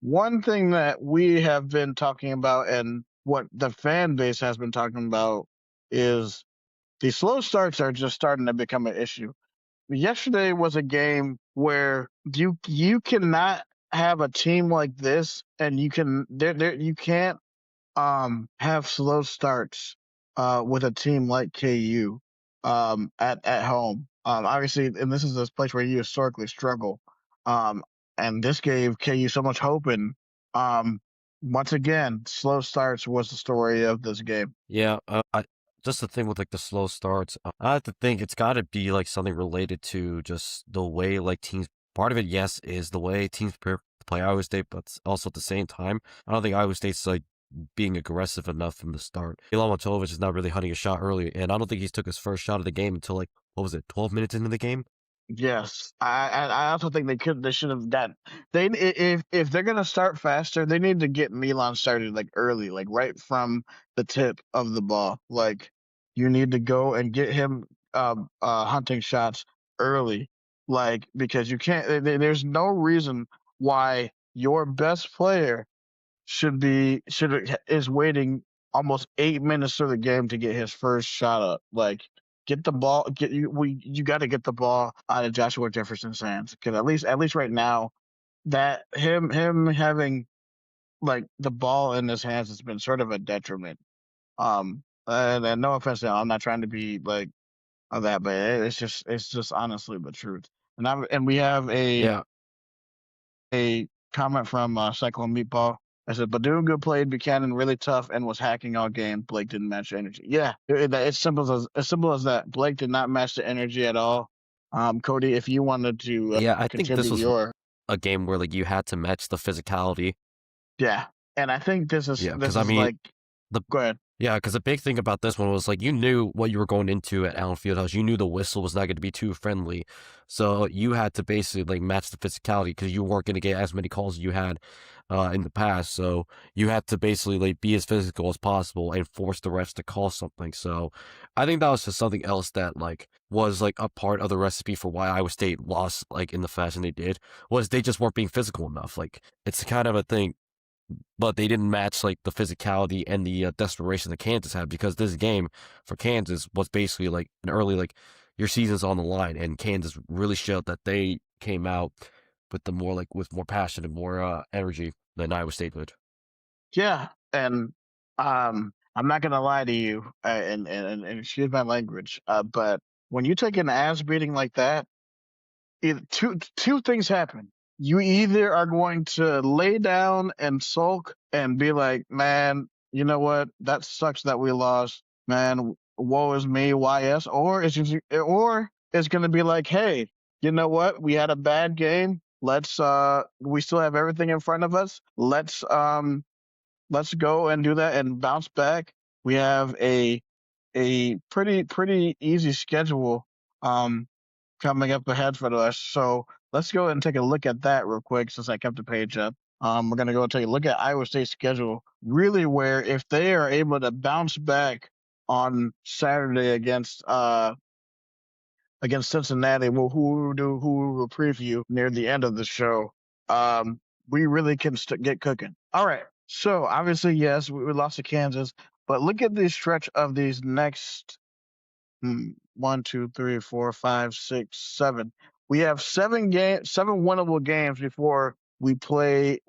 One thing that we have been talking about and what the fan base has been talking about is the slow starts are just starting to become an issue. Yesterday was a game where you cannot have a team like this, and you can't have slow starts with a team like KU at home. Obviously, and this is a place where you historically struggle. Um, and this gave KU so much hope. And um, once again, slow starts was the story of this game. Yeah, just the thing with like the slow starts. I have to think it's got to be like something related to just the way like teams. Part of it, yes, is the way teams prepare to play Iowa State, but also at the same time, I don't think Iowa State's like being aggressive enough from the start. Milan Momcilovic is not really hunting a shot early, and I don't think he's took his first shot of the game until like what was it, 12 minutes into the game? Yes, I also think they should have done. If they're gonna start faster, they need to get Milan started like early, like right from the tip of the ball. Like you need to go and get him hunting shots early, like because you can't. There's no reason why your best player should is waiting almost 8 minutes through the game to get his first shot up. Like get the ball, you got to get the ball out of Joshua Jefferson's hands because at least right now that him having like the ball in his hands has been sort of a detriment. And no offense, I'm not trying to be like of that, but it's just honestly the truth. And we have Yeah, a comment from Cyclone Meatball. I said, Badunga played Buchanan really tough and was hacking all game. Blake didn't match the energy. Yeah, it's simple as that. Blake did not match the energy at all. Cody, if you wanted to yeah, I think this contribute was your a game where like you had to match the physicality. yeah, and I think this is Yeah, this because I is mean like the go ahead. Yeah, because the big thing about this one was like you knew what you were going into at Allen Fieldhouse. You knew the whistle was not going to be too friendly, so you had to basically like match the physicality because you weren't going to get as many calls as you had in the past. So you had to basically like be as physical as possible and force the refs to call something. So I think that was just something else that like was like a part of the recipe for why Iowa State lost like in the fashion they did was they just weren't being physical enough. Like it's kind of a thing but they didn't match like the physicality and the desperation that Kansas had because this game for Kansas was basically like an early like your season's on the line and Kansas really showed that they came out with the more like with more passion and more energy than Iowa State did. Yeah, and I'm not gonna lie to you, and excuse my language, but when you take an ass beating like that, two things happen. You either are going to lay down and sulk and be like, "Man, you know what? That sucks that we lost. Man, woe is me, YS," or it's going to be like, "Hey, you know what? We had a bad game. We still have everything in front of us. Let's go and do that and bounce back. We have a pretty easy schedule um coming up ahead for us. So let's go and take a look at that real quick since I kept the page up. We're gonna go take a look at Iowa State's schedule, really where if they are able to bounce back on Saturday against Cincinnati, who will preview near the end of the show. We really can get cooking. All right. So obviously, yes, we lost to Kansas, but look at the stretch of these next 1, 2, 3, 4, 5, 6, 7. We have seven winnable games before we play